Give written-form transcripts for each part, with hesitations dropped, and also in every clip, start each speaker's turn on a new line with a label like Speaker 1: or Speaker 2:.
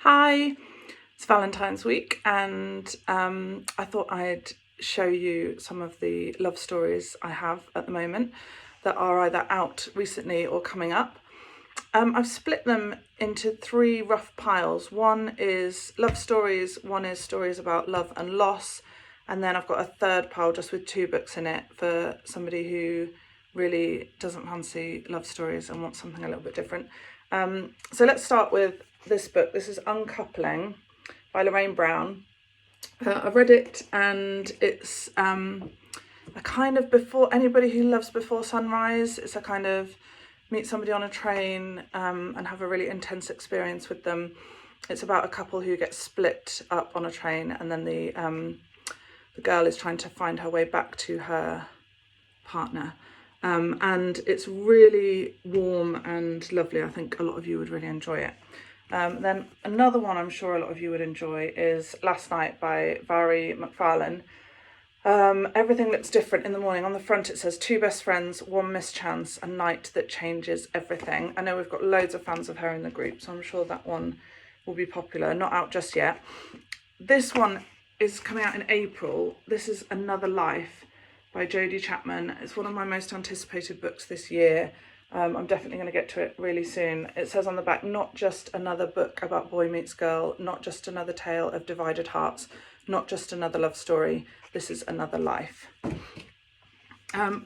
Speaker 1: Hi, it's Valentine's week and I thought I'd show you some of the love stories I have at the moment that are either out recently or coming up. I've split them into three rough piles. One is love stories, one is stories about love and loss, and then I've got a third pile just with two books in it for somebody who really doesn't fancy love stories and wants something a little bit different. So let's start with this book. This is Uncoupling by Lorraine Brown. I've read it and it's a kind of before anybody who loves Before Sunrise. It's a kind of meet somebody on a train and have a really intense experience with them. It's about a couple who get split up on a train, and then the girl is trying to find her way back to her partner. And it's really warm and lovely. I think a lot of you would really enjoy it. Then another one I'm sure a lot of you would enjoy is Last Night by Valerie McFarlane. Everything looks different in the morning. On the front it says two best friends, one mischance, a night that changes everything. I know we've got loads of fans of her in the group, so I'm sure that one will be popular. Not out just yet. This one is coming out in April. This is Another Life by Jodie Chapman. It's one of my most anticipated books this year. I'm definitely going to get to it really soon. It says on the back, not just another book about boy meets girl, not just another tale of divided hearts, not just another love story. This is another life.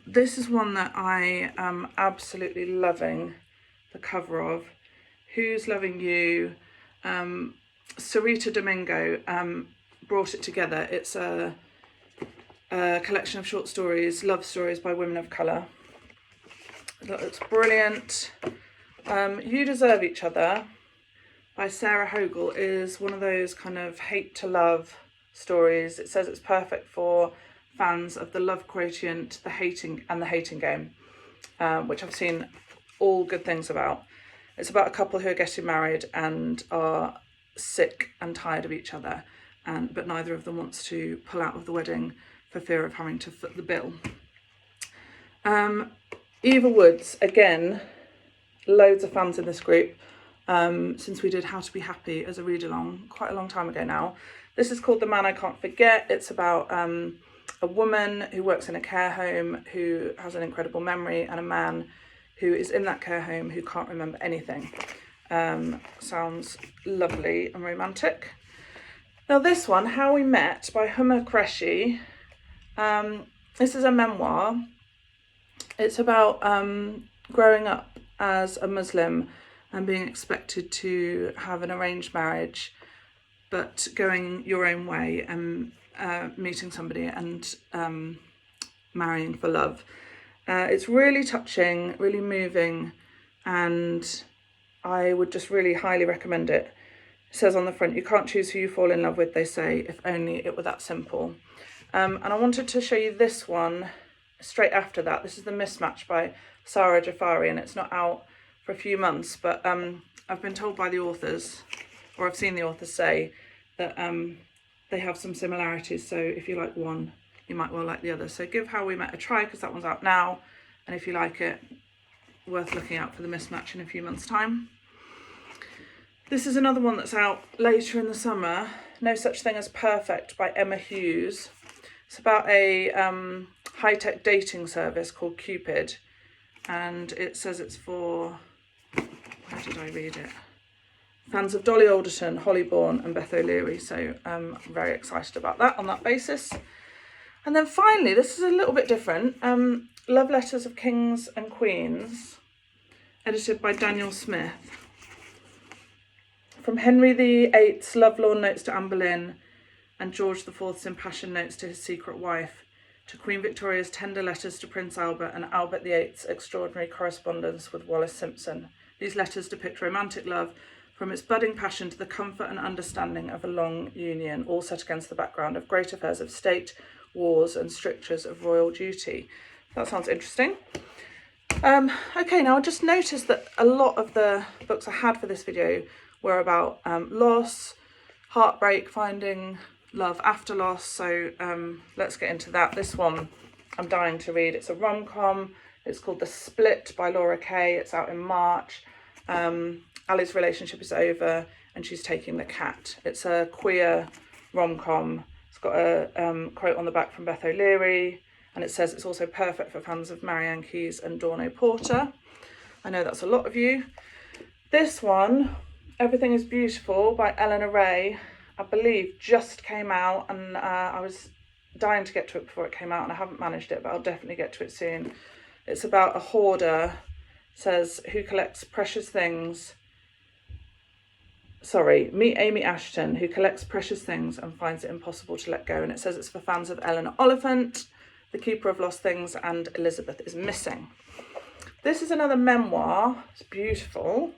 Speaker 1: This is one that I am absolutely loving the cover of. Who's Loving You? Sarita Domingo brought it together. It's a collection of short stories, love stories by women of colour. It looks brilliant. You Deserve Each Other by Sarah Hogle is one of those kind of hate to love stories. It says it's perfect for fans of the love quotient, the hating game, which I've seen all good things about. It's about a couple who are getting married and are sick and tired of each other, but neither of them wants to pull out of the wedding for fear of having to foot the bill. Eva Woods, again, loads of fans in this group, since we did How to Be Happy as a read-along quite a long time ago now. This is called The Man I Can't Forget. It's about a woman who works in a care home who has an incredible memory, and a man who is in that care home who can't remember anything. Sounds lovely and romantic. Now this one, How We Met by Huma Qureshi. This is a memoir. It's about growing up as a Muslim and being expected to have an arranged marriage, but going your own way and meeting somebody and marrying for love. It's really touching, really moving, and I would just really highly recommend it. It says on the front, you can't choose who you fall in love with, they say, if only it were that simple. And I wanted to show you this one straight after that. This is The Mismatch by Sarah Jafari, and it's not out for a few months, but I've been told by the authors, or I've seen the authors say, that they have some similarities, so if you like one, you might well like the other. So give How We Met a try, because that one's out now, and if you like it, worth looking out for The Mismatch in a few months' time. This is another one that's out later in the summer, No Such Thing as Perfect by Emma Hughes. It's about a high-tech dating service called Cupid, and it says it's for, where did I read it? Fans of Dolly Alderton, Holly Bourne and Beth O'Leary, so I'm very excited about that on that basis. And then finally, this is a little bit different, Love Letters of Kings and Queens, edited by Daniel Smith. From Henry VIII's lovelorn notes to Anne Boleyn and George IV's impassioned notes to his secret wife, to Queen Victoria's tender letters to Prince Albert and Albert VIII's extraordinary correspondence with Wallis Simpson. These letters depict romantic love, from its budding passion to the comfort and understanding of a long union, all set against the background of great affairs of state, wars and strictures of royal duty. That sounds interesting. Okay, now I just noticed that a lot of the books I had for this video were about loss, heartbreak, finding love after loss, so let's get into that. This one I'm dying to read. It's a rom-com. It's called The Split by Laura Kay. It's out in March. Ali's relationship is over and she's taking the cat. It's a queer rom-com. It's got a quote on the back from Beth O'Leary, and it says it's also perfect for fans of Marianne Keyes and Dawn O'Porter. I know that's a lot of you. This one, Everything is Beautiful by Eleanor Ray, I believe just came out, and I was dying to get to it before it came out, and I haven't managed it, but I'll definitely get to it soon. It's about a hoarder, says, who collects precious things. Meet Amy Ashton, who collects precious things and finds it impossible to let go. And it says it's for fans of Eleanor Oliphant, The Keeper of Lost Things, and Elizabeth is Missing. This is another memoir. It's beautiful.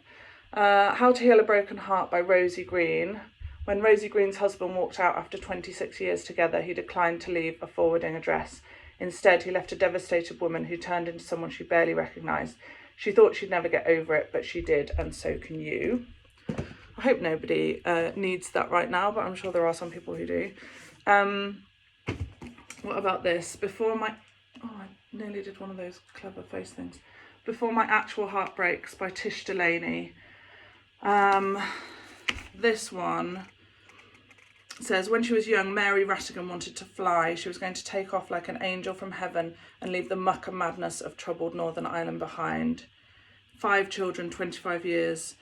Speaker 1: How to Heal a Broken Heart by Rosie Green. When Rosie Green's husband walked out after 26 years together, he declined to leave a forwarding address. Instead, he left a devastated woman who turned into someone she barely recognised. She thought she'd never get over it, but she did, and so can you. I hope nobody needs that right now, but I'm sure there are some people who do. What about this? I nearly did one of those clever face things. Before My Actual Heart Breaks by Tish Delaney. This one says, when she was young, Mary Rattigan wanted to fly. She was going to take off like an angel from heaven and leave the muck and madness of troubled Northern Ireland behind. 5 children, 25 years,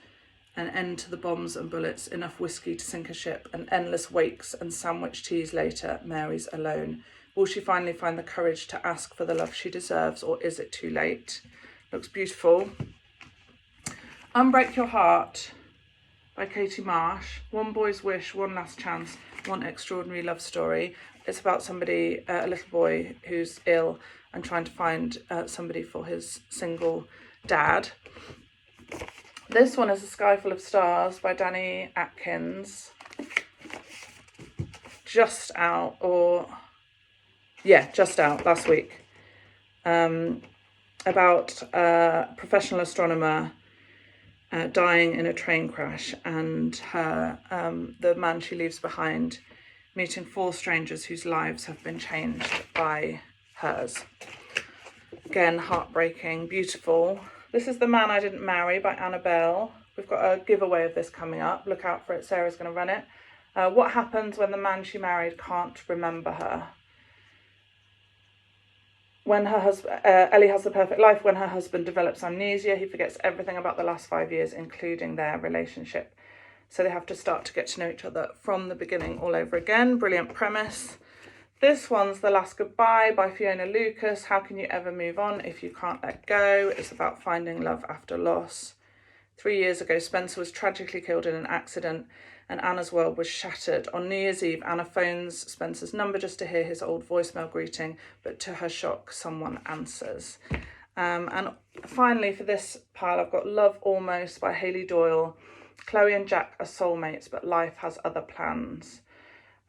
Speaker 1: an end to the bombs and bullets, enough whiskey to sink a ship, and endless wakes and sandwich teas later, Mary's alone. Will she finally find the courage to ask for the love she deserves, or is it too late? Looks beautiful. Unbreak Your Heart by Katie Marsh. One Boy's Wish, One Last Chance, One Extraordinary Love Story. It's about somebody, a little boy who's ill and trying to find somebody for his single dad. This one is A Sky Full of Stars by Danny Atkins. Just out last week. About a professional astronomer dying in a train crash, and the man she leaves behind meeting 4 strangers whose lives have been changed by hers. Again, heartbreaking, beautiful. This is The Man I Didn't Marry by Annabelle. We've got a giveaway of this coming up. Look out for it. Sarah's going to run it. What happens when the man she married can't remember her? When her husband, Ellie has the perfect life. When her husband develops amnesia, he forgets everything about the last 5 years, including their relationship. So they have to start to get to know each other from the beginning all over again. Brilliant premise. This one's The Last Goodbye by Fiona Lucas. How can you ever move on if you can't let go? It's about finding love after loss. 3 years ago, Spencer was tragically killed in an accident and Anna's world was shattered. On New Year's Eve, Anna phones Spencer's number just to hear his old voicemail greeting, but to her shock, someone answers. And finally, for this pile, I've got Love Almost by Hayley Doyle. Chloe and Jack are soulmates, but life has other plans.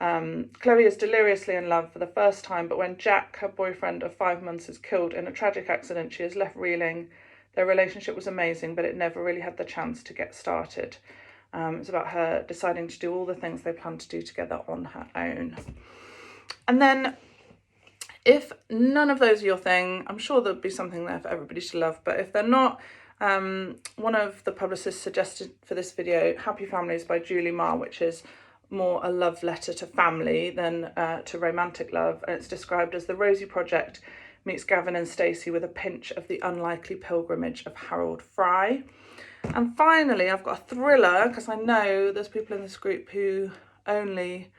Speaker 1: Chloe is deliriously in love for the first time, but when Jack, her boyfriend of 5 months, is killed in a tragic accident, she is left reeling. Their relationship was amazing, but it never really had the chance to get started. It's about her deciding to do all the things they plan to do together on her own. And then, if none of those are your thing, I'm sure there'll be something there for everybody to love, but if they're not, one of the publicists suggested for this video Happy Families by Julie Marr, which is more a love letter to family than to romantic love, and it's described as the Rosie Project meets Gavin and Stacey with a pinch of the unlikely pilgrimage of Harold Fry. And finally, I've got a thriller, because I know there's people in this group who only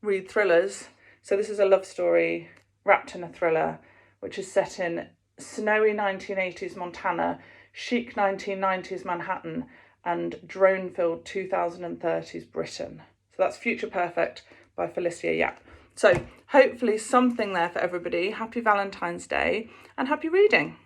Speaker 1: read thrillers. So this is a love story wrapped in a thriller, which is set in snowy 1980s Montana, chic 1990s Manhattan, and drone-filled 2030s Britain. So that's Future Perfect by Felicia Yap. So hopefully something there for everybody. Happy Valentine's Day and happy reading.